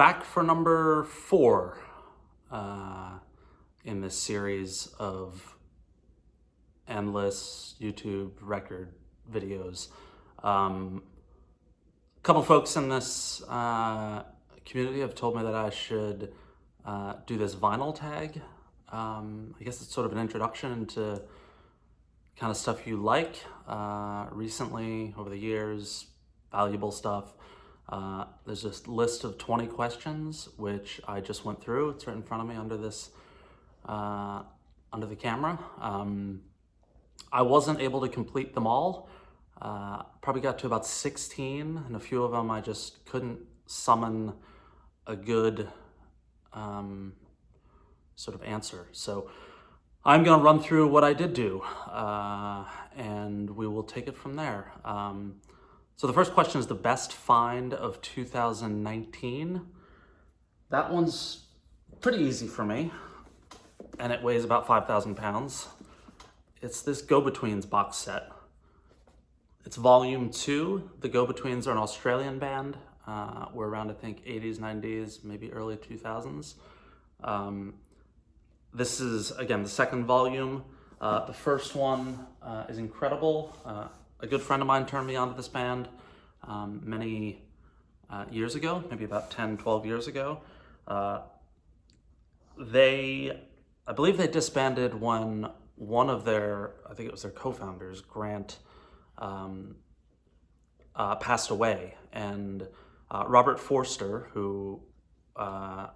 Back for number 4 in this series of endless YouTube record videos. A couple folks in this community have told me that I should do this vinyl tag. I guess it's sort of an introduction into kind of stuff you like recently, over the years, valuable stuff. There's this list of 20 questions, which I just went through. It's right in front of me under this, under the camera. I wasn't able to complete them all. Probably got to about 16, and a few of them I just couldn't summon a good sort of answer. So I'm gonna run through what I did do, and we will take it from there. So the first question is the best find of 2019. That one's pretty easy for me, and it weighs about 5,000 pounds. It's this Go-Betweens box set. It's volume 2. The Go-Betweens are an Australian band. We're around, I think, 80s, 90s, maybe early 2000s. This is, again, the second volume. The first one is incredible. A good friend of mine turned me onto this band many years ago, maybe about 10, 12 years ago. I believe they disbanded when one of their, I think it was their co-founders, Grant, passed away. And Robert Forster, who I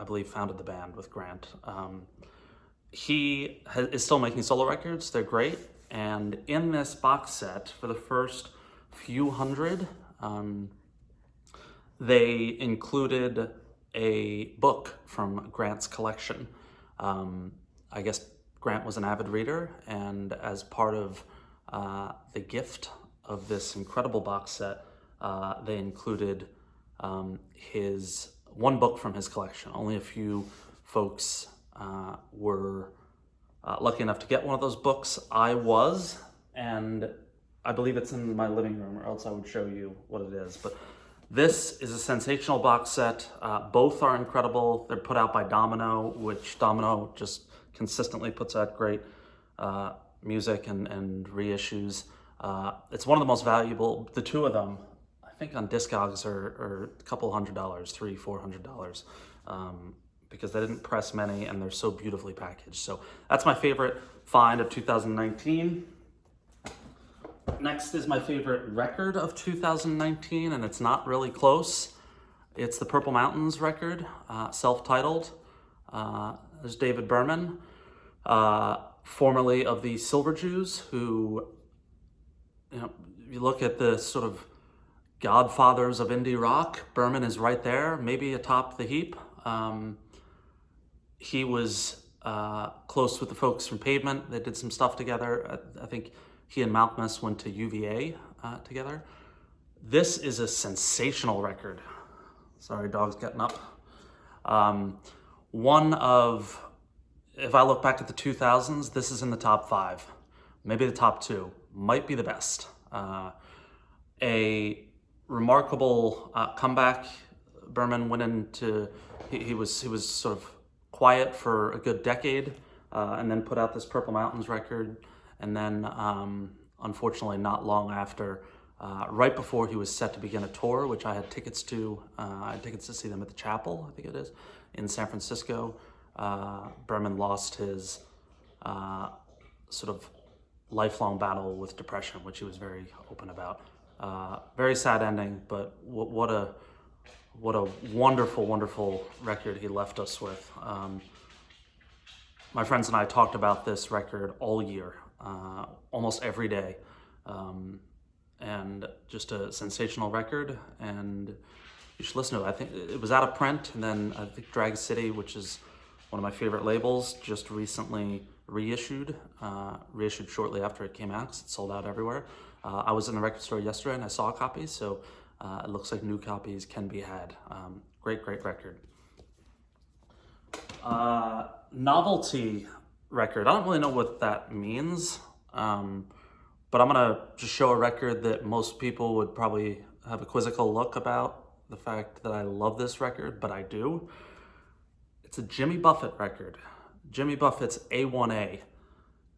believe founded the band with Grant, he is still making solo records. They're great. And in this box set, for the first few hundred, they included a book from Grant's collection. I guess Grant was an avid reader, and as part of the gift of this incredible box set, they included his one book from his collection. Only a few folks were lucky enough to get one of those books. I was, and I believe it's in my living room, or else I would show you what it is. But this is a sensational box set. Both are incredible. They're put out by Domino, which Domino just consistently puts out great music and reissues. It's one of the most valuable. The two of them, I think on Discogs are a couple $100, $300-400. Because they didn't press many and they're so beautifully packaged. So that's my favorite find of 2019. Next is my favorite record of 2019, and it's not really close. It's the Purple Mountains record, self-titled. There's David Berman, formerly of the Silver Jews, who, you know, you look at the sort of godfathers of indie rock, Berman is right there, maybe atop the heap. He was close with the folks from Preband. They did some stuff together. I think he and Malcolmus went to UVA together. This is a sensational record. Sorry, dog's getting up. One of, if I look back at the 2000s, this is in the top 5, maybe the top 2, might be the best. A remarkable comeback. Berman went into, he was sort of quiet for a good decade, and then put out this Purple Mountains record. And then, unfortunately, not long after, right before he was set to begin a tour, which I had tickets to, to see them at the Chapel, I think it is, in San Francisco, Berman lost his sort of lifelong battle with depression, which he was very open about. Very sad ending, but what a wonderful, wonderful record he left us with. My friends and I talked about this record all year, almost every day. And just a sensational record, and you should listen to it. I think it was out of print, and then I think Drag City, which is one of my favorite labels, just recently reissued shortly after it came out, because it sold out everywhere. I was in the record store yesterday and I saw a copy, so it looks like new copies can be had. Great record. Novelty Record. I don't really know what that means, but I'm gonna just show a record that most people would probably have a quizzical look about the fact that I love this record, but I do. It's a Jimmy Buffett record. Jimmy Buffett's A1A. I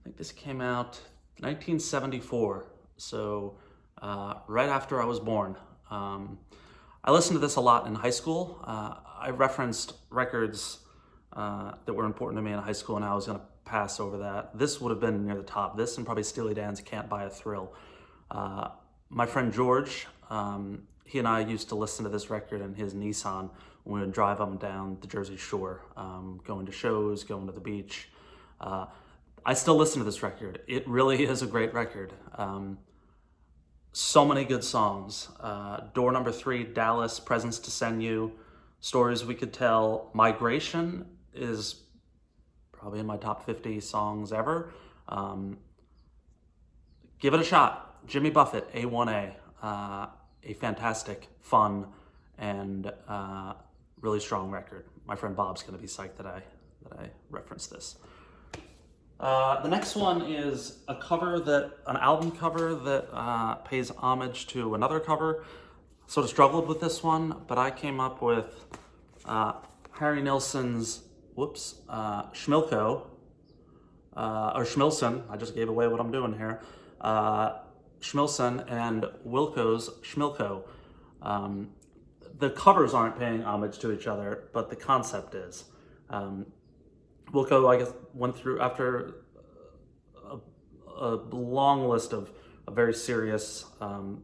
think this came out 1974, so right after I was born. I listened to this a lot in high school. I referenced records that were important to me in high school, and I was going to pass over that. This would have been near the top. This and probably Steely Dan's Can't Buy a Thrill. My friend George, he and I used to listen to this record in his Nissan when we would drive up and down the Jersey Shore, going to shows, going to the beach. I still listen to this record. It really is a great record. So many good songs. Door Number 3, Dallas, Presents to Send You, Stories We Could Tell. Migration is probably in my top 50 songs ever. Give it a shot. Jimmy Buffett, A1A. A fantastic, fun, and really strong record. My friend Bob's going to be psyched that I referenced this. The next one is an album cover that pays homage to another cover. Sort of struggled with this one, but I came up with Harry Nilsson's Schmilko, or Schmilson. I just gave away what I'm doing here. Schmilson and Wilco's Schmilko. The covers aren't paying homage to each other, but the concept is. Wilco, I guess, went through after a long list of very serious,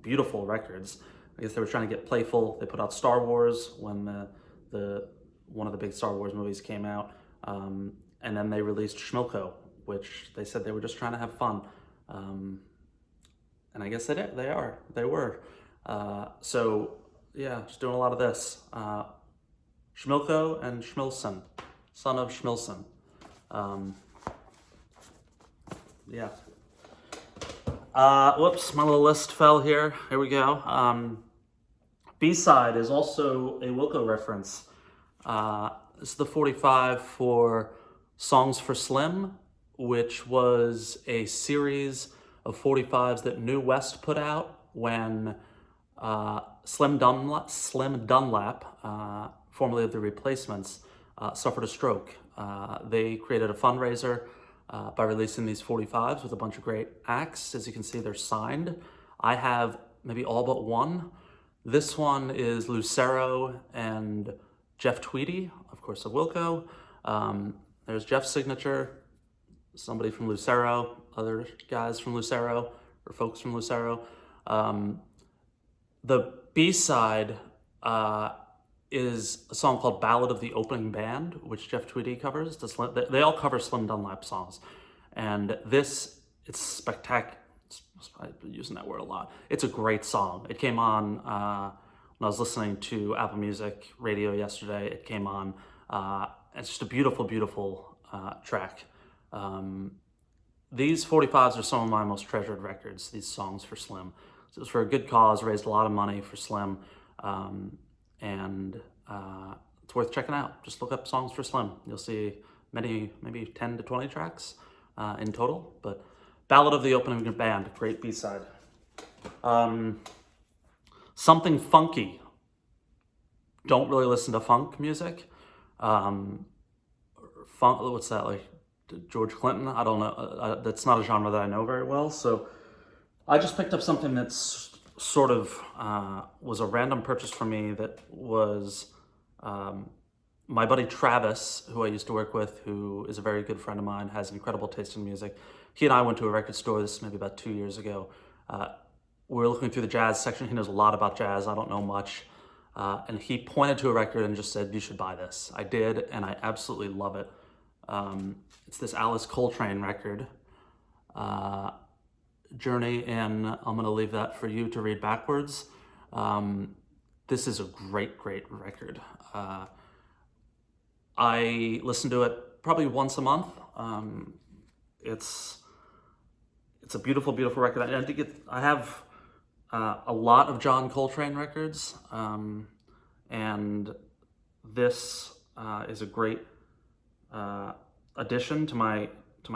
beautiful records. I guess they were trying to get playful. They put out Star Wars when one of the big Star Wars movies came out, and then they released Schmilko, which they said they were just trying to have fun. And I guess they did. They were. So yeah, just doing a lot of this. Schmilko and Schmilson, son of Schmilson. Yeah. Whoops, my little list fell here. Here we go. B-side is also a Wilco reference. This is the 45 for Songs for Slim, which was a series of 45s that New West put out when Slim Dunlap, formerly of the Replacements, suffered a stroke. They created a fundraiser by releasing these 45s with a bunch of great acts. As you can see, they're signed. I have maybe all but one. This one is Lucero and Jeff Tweedy, of course, of Wilco. There's Jeff's signature, somebody from Lucero, other guys from Lucero, or folks from Lucero. The B-side is a song called Ballad of the Opening Band, which Jeff Tweedy covers. They all cover Slim Dunlap songs. And this, it's spectacular. I've been using that word a lot. It's a great song. It came on when I was listening to Apple Music radio yesterday. It came on. It's just a beautiful, beautiful track. These 45s are some of my most treasured records, these songs for Slim. So it was for a good cause, raised a lot of money for Slim. And it's worth checking out. Just look up Songs for Slim. You'll see many, maybe 10 to 20 tracks in total. But Ballad of the Opening Band, great B-side. Something Funky. Don't really listen to funk music. What's that, like George Clinton? I don't know. That's not a genre that I know very well. So I just picked up something that's sort of was a random purchase for me that was my buddy Travis, who I used to work with, who is a very good friend of mine, has incredible taste in music. He and I went to a record store, this maybe about 2 years ago. We were looking through the jazz section. He knows a lot about jazz. I don't know much. And he pointed to a record and just said, you should buy this. I did, and I absolutely love it. It's this Alice Coltrane record, Journey, and I'm going to leave that for you to read backwards. This is a great, great record. I listen to it probably once a month. It's a beautiful, beautiful record. I think I have a lot of John Coltrane records, and this is a great addition to my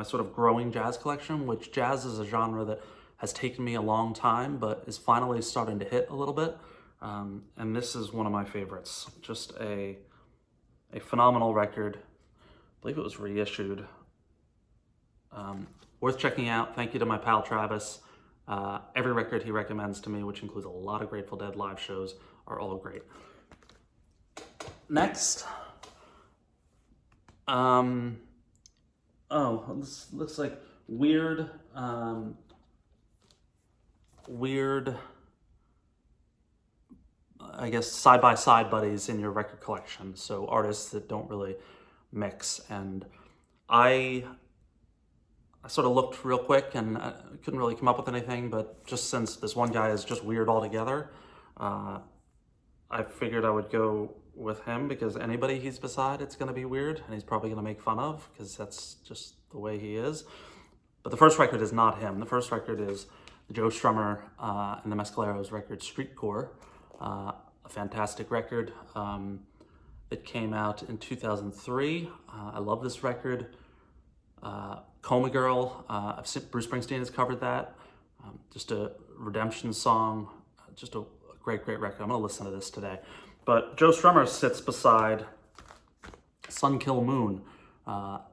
sort of growing jazz collection, which jazz is a genre that has taken me a long time, but is finally starting to hit a little bit. And this is one of my favorites. Just a phenomenal record. I believe it was reissued. Worth checking out. Thank you to my pal Travis. Every record he recommends to me, which includes a lot of Grateful Dead live shows, are all great. Next. This looks like weird, I guess, side-by-side buddies in your record collection. So artists that don't really mix. And I sort of looked real quick and I couldn't really come up with anything, but just since this one guy is just weird altogether, I figured I would go with him because anybody he's beside, it's going to be weird and he's probably going to make fun of because that's just the way he is. But the first record is not him. The first record is Joe Strummer and the Mescaleros record Streetcore, a fantastic record. It came out in 2003. I love this record. Coma Girl, Bruce Springsteen has covered that. Just a redemption song, just a great record. I'm gonna listen to this today. But Joe Strummer sits beside Sun Kill Moon.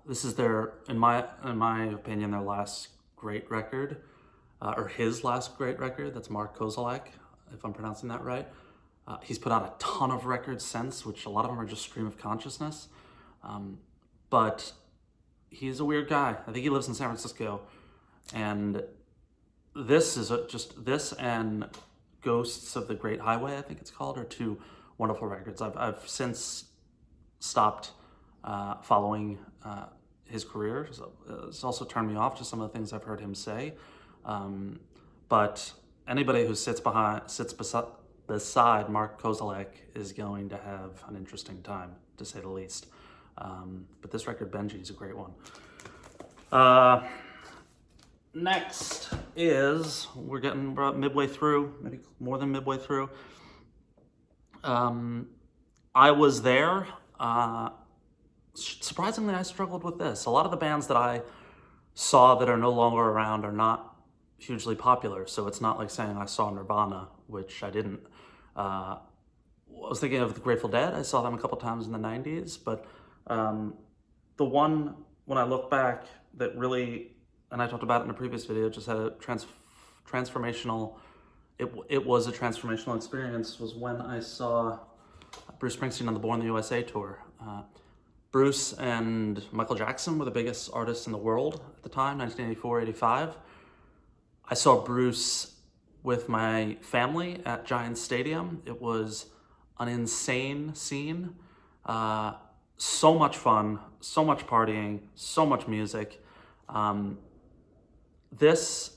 This is their, in my opinion, their last great record, or his last great record. That's Mark Kozelek, if I'm pronouncing that right. He's put out a ton of records since, which a lot of them are just stream of consciousness. But he's a weird guy. I think he lives in San Francisco. And this is this and Ghosts of the Great Highway, I think it's called, are two wonderful records. I've since stopped following his career. So it's also turned me off to some of the things I've heard him say. But anybody who sits beside Mark Kozelek is going to have an interesting time, to say the least. But this record, Benji, is a great one. Next is, we're getting about midway through, maybe more than midway through. I Was There. Surprisingly, I struggled with this. A lot of the bands that I saw that are no longer around are not hugely popular, so it's not like saying I saw Nirvana, which I didn't. I was thinking of the Grateful Dead. I saw them a couple times in the 90s, but the one, when I look back, that really, and I talked about it in a previous video, just had a transformational, it was a transformational experience, was when I saw Bruce Springsteen on the Born in the USA tour. Bruce and Michael Jackson were the biggest artists in the world at the time, 1984, 85. I saw Bruce with my family at Giants Stadium. It was an insane scene. So much fun, so much partying, so much music. This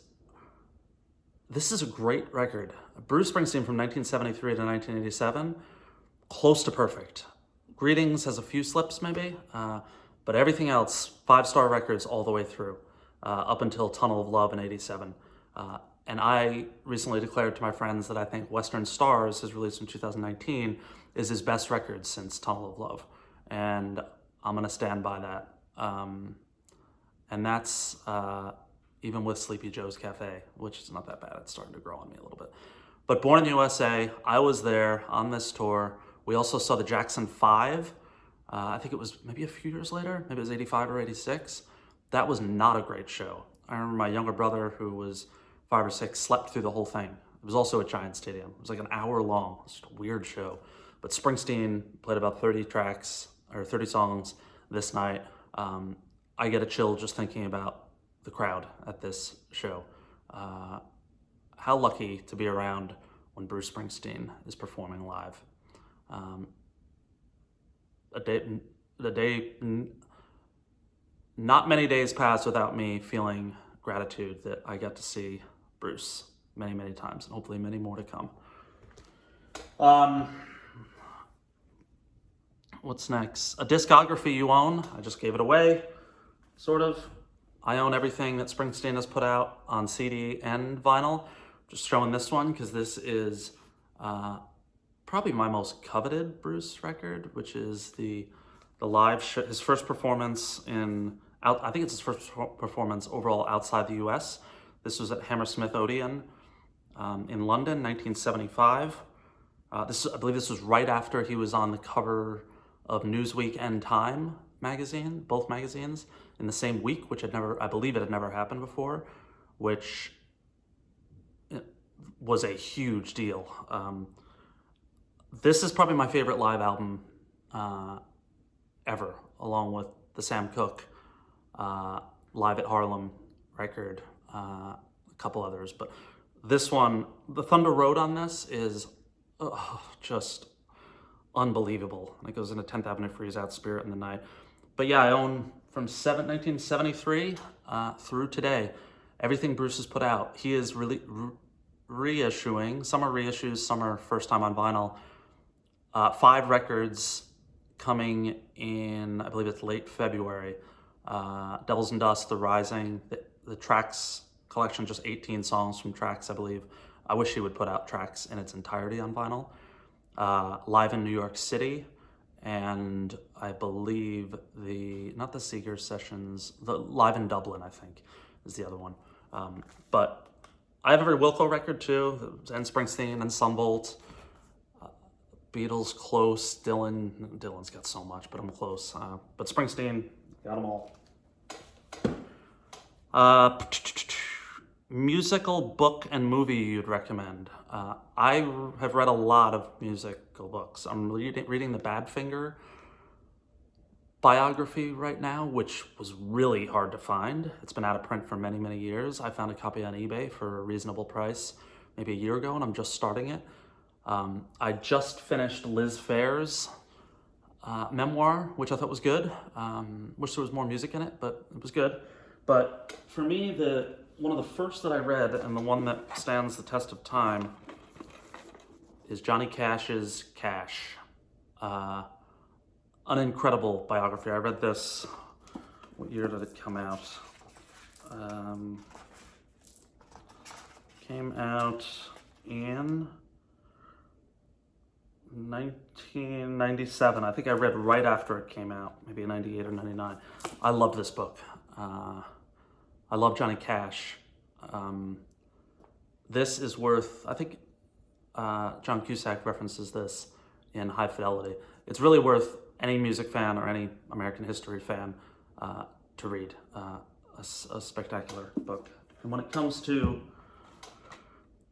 is a great record. Bruce Springsteen from 1973 to 1987, close to perfect. Greetings has a few slips maybe, but everything else, 5-star records all the way through, up until Tunnel of Love in 87. And I recently declared to my friends that I think Western Stars, his release in 2019, is his best record since Tunnel of Love. And I'm gonna stand by that. And that's even with Sleepy Joe's Cafe, which is not that bad. It's starting to grow on me a little bit. But Born in the USA, I was there on this tour. We also saw the Jackson 5. I think it was maybe a few years later, maybe it was 85 or 86. That was not a great show. I remember my younger brother, who was 5 or 6, slept through the whole thing. It was also at Giant Stadium. It was like an hour long. It was just a weird show. But Springsteen played about 30 tracks, or 30 songs this night. I get a chill just thinking about the crowd at this show. How lucky to be around when Bruce Springsteen is performing live. Not many days pass without me feeling gratitude that I got to see Bruce many, many times, and hopefully many more to come. What's next? A discography you own. I just gave it away, sort of. I own everything that Springsteen has put out on CD and vinyl. Just showing this one because this is probably my most coveted Bruce record, which is the live show, his first performance I think it's his first performance overall outside the US. This was at Hammersmith Odeon in London, 1975. I believe this was right after he was on the cover of Newsweek and Time magazine, both magazines, in the same week, which I believe it had never happened before, which was a huge deal. This is probably my favorite live album ever, along with the Sam Cooke Live at Harlem record, a couple others. But this one, the Thunder Road on this is just unbelievable. It goes into 10th Avenue Freeze Out, Spirit in the Night. But yeah, I own from 1973 through today everything Bruce has put out. He is really reissuing. Some are reissues, some are first time on vinyl. 5 records coming in, I believe it's late February. Devils and Dust, The Rising, the Tracks collection, just 18 songs from Tracks, I believe. I wish he would put out Tracks in its entirety on vinyl. Live in New York City, and I believe not the Seeger sessions, the Live in Dublin, I think, is the other one. But I have every Wilco record too, and Springsteen and Sunvolt, Beatles, close, Dylan's got so much, but I'm close. But Springsteen, got them all. Musical book and movie you'd recommend. I have read a lot of musical books. I'm reading the Badfinger biography right now, which was really hard to find. It's been out of print for many, many years. I found a copy on eBay for a reasonable price maybe a year ago, and I'm just starting it. I just finished Liz Phair's memoir, which I thought was good. Wish there was more music in it, but it was good. But for me, one of the first that I read, and the one that stands the test of time, is Johnny Cash's Cash. An incredible biography. I read this, what year did it come out? Came out in 1997. I think I read right after it came out, maybe 98 or 99. I love this book. I love Johnny Cash. This is worth, I think John Cusack references this in High Fidelity. It's really worth any music fan or any American history fan to read. A spectacular book. And when it comes to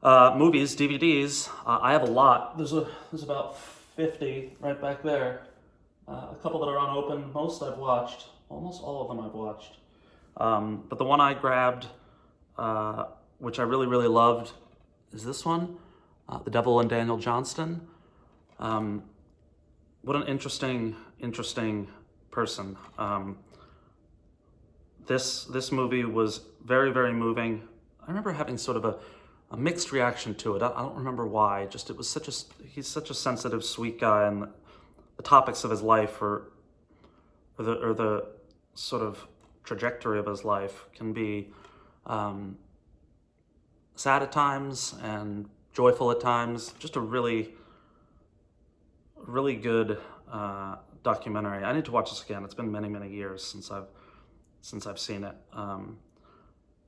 movies, DVDs, I have a lot. There's about 50 right back there. A couple that are unopened. Most I've watched. Almost all of them I've watched. But the one I grabbed, which I really, really loved, is this one, The Devil and Daniel Johnston. What an interesting person. This movie was very, very moving. I remember having sort of a mixed reaction to it. I don't remember why. Just it was he's such a sensitive, sweet guy, and the topics of his life or the sort of trajectory of his life can be sad at times and joyful at times. Just a really, really good documentary. I need to watch this again. It's been many, many years since I've seen it.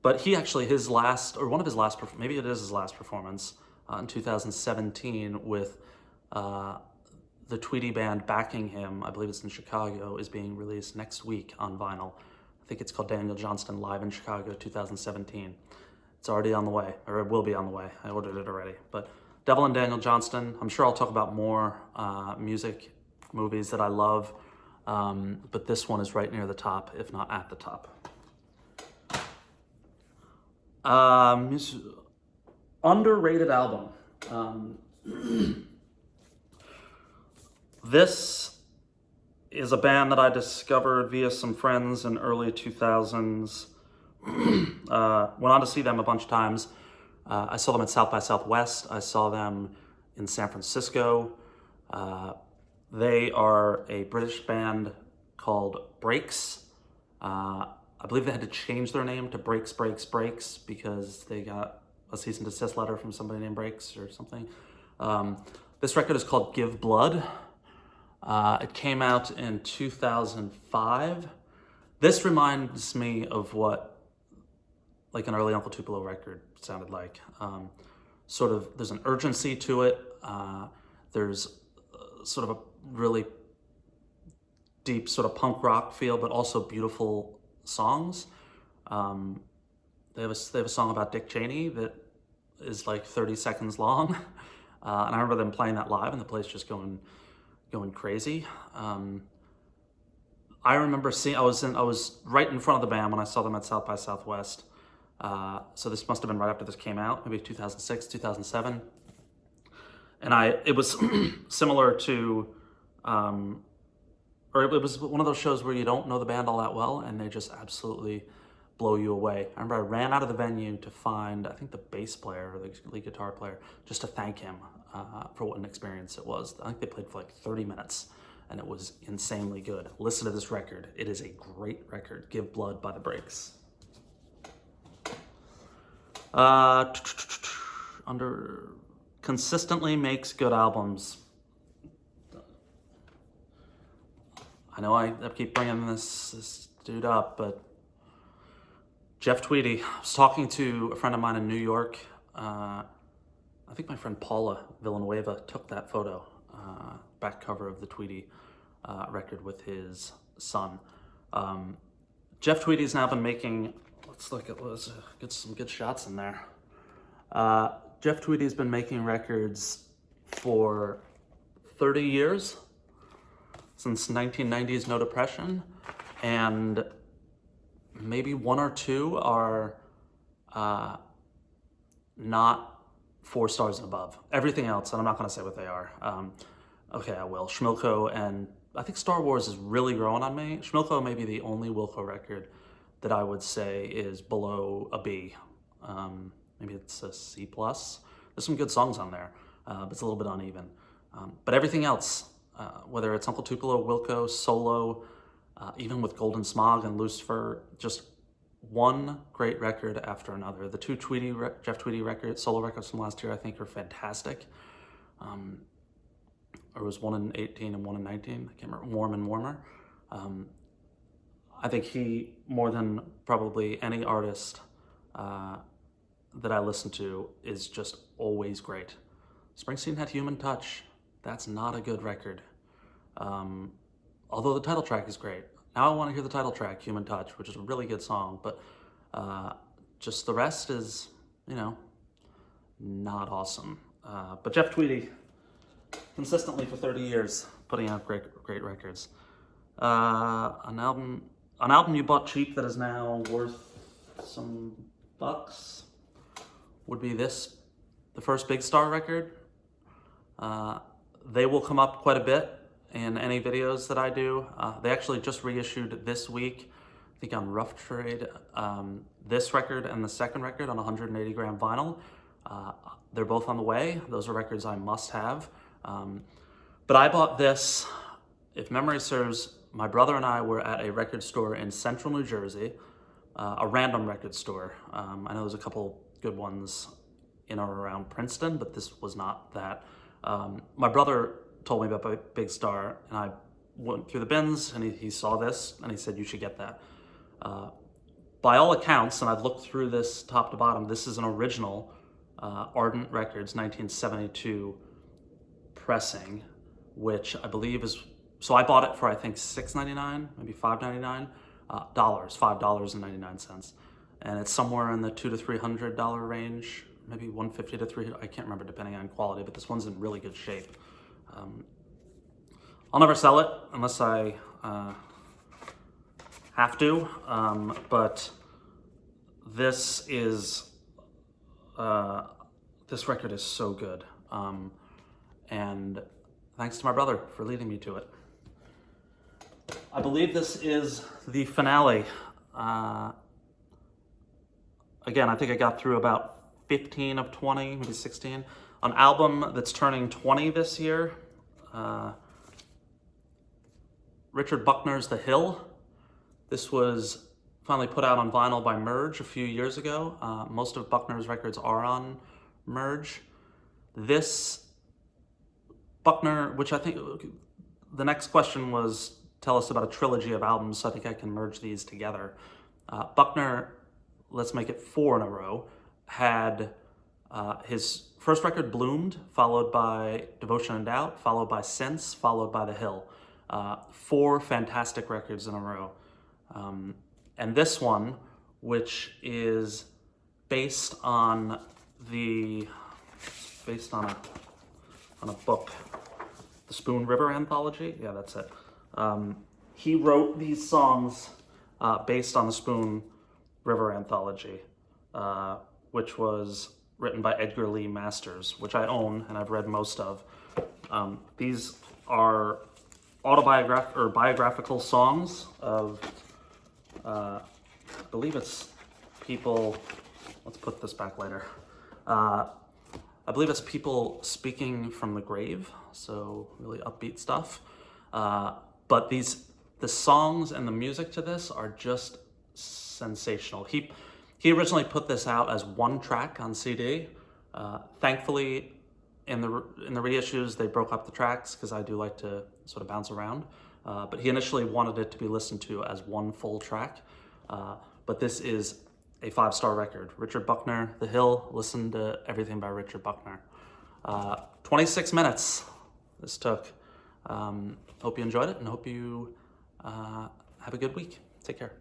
But he actually, one of his last, maybe it is his last performance in 2017 with the Tweedy band backing him, I believe it's in Chicago, is being released next week on vinyl. I think it's called Daniel Johnston Live in Chicago 2017. It's already on the way, or it will be on the way. I ordered it already. But Devil and Daniel Johnston, I'm sure I'll talk about more music, movies that I love, but this one is right near the top, if not at the top. Underrated album. This is a band that I discovered via some friends in early 2000s. Went on to see them a bunch of times. I saw them at South by Southwest. I saw them in San Francisco. They are a British band called Breaks. I believe they had to change their name to Breaks, Breaks, Breaks because they got a cease and desist letter from somebody named Breaks or something. This record is called Give Blood. It came out in 2005. This reminds me of what like an early Uncle Tupelo record sounded like. Sort of, there's an urgency to it. There's sort of a really deep sort of punk rock feel, but also beautiful songs. They have a song about Dick Cheney that is like 30 seconds long. And I remember them playing that live and the place just going crazy. I remember seeing, I was right in front of the band when I saw them at South by Southwest. So this must have been right after this came out, maybe 2006, 2007. And it was similar to, or it was one of those shows where you don't know the band all that well and they just absolutely blow you away. I remember I ran out of the venue to find, I think, the bass player or the lead guitar player, just to thank him for what an experience it was. I think they played for like 30 minutes and it was insanely good. Listen to this record. It is a great record. Give Blood by the Breaks. Consistently makes good albums. I know I keep bringing this dude up, but Jeff Tweedy. I was talking to a friend of mine in New York. I think my friend Paula Villanueva took that photo, back cover of the Tweedy record with his son. Jeff Tweedy's now been making, let's get some good shots in there. Jeff Tweedy's been making records for 30 years, since 1990's No Depression, and maybe one or two are not 4 stars and above. Everything else, and I'm not going to say what they are. Okay, I will. Schmilko, and I think Star Wars is really growing on me. Schmilko may be the only Wilco record that I would say is below a B. Maybe it's a C+. There's some good songs on there, but it's a little bit uneven. But everything else, whether it's Uncle Tupelo, Wilco, Solo, even with Golden Smog and Lucifer, just one great record after another. The 2 Jeff Tweedy records, solo records from last year, I think are fantastic. There was one in 18 and one in 19. I can't remember, Warm and Warmer. I think he, more than probably any artist that I listen to, is just always great. Springsteen had Human Touch. That's not a good record. Although the title track is great. Now I want to hear the title track, Human Touch, which is a really good song, but just the rest is, not awesome. But Jeff Tweedy, consistently for 30 years, putting out great records. An album you bought cheap that is now worth some bucks would be this, the first Big Star record. They will come up quite a bit in any videos that I do. They actually just reissued this week, I think on Rough Trade, this record and the second record on 180 gram vinyl. They're both on the way. Those are records I must have. But I bought this, if memory serves, my brother and I were at a record store in central New Jersey, a random record store. I know there's a couple good ones in or around Princeton, but this was not that. My brother told me about Big Star, and I went through the bins, and he saw this, and he said, you should get that. By all accounts, and I've looked through this top to bottom, this is an original Ardent Records 1972 pressing, which I believe is, so I bought it for I think $6.99, maybe $5.99, $5.99, and it's somewhere in the $200 to $300 range, maybe $150 to $300. I can't remember depending on quality, but this one's in really good shape. I'll never sell it unless I have to, but this record is so good, and thanks to my brother for leading me to it. I believe this is the finale. Again, I think I got through about 15 of 20, maybe 16. An album that's turning 20 this year. Richard Buckner's The Hill. This was finally put out on vinyl by Merge a few years ago. Most of Buckner's records are on Merge. This Buckner, which I think, the next question was, tell us about a trilogy of albums, so I think I can merge these together. Buckner, let's make it 4 in a row, had His first record, Bloomed, followed by Devotion and Doubt, followed by Sense, followed by The Hill. 4 fantastic records in a row. And this one, which is based on a book, the Spoon River Anthology. Yeah, that's it. He wrote these songs based on the Spoon River Anthology, which was written by Edgar Lee Masters, which I own and I've read most of. These are biographical songs of, I believe it's people, let's put this back later. I believe it's people speaking from the grave, so really upbeat stuff. But the songs and the music to this are just sensational. He originally put this out as 1 track on CD. Thankfully, in the reissues, they broke up the tracks because I do like to sort of bounce around. But he initially wanted it to be listened to as 1 full track. But this is a 5-star record. Richard Buckner, The Hill, listen to everything by Richard Buckner. 26 minutes this took. Hope you enjoyed it and hope you have a good week. Take care.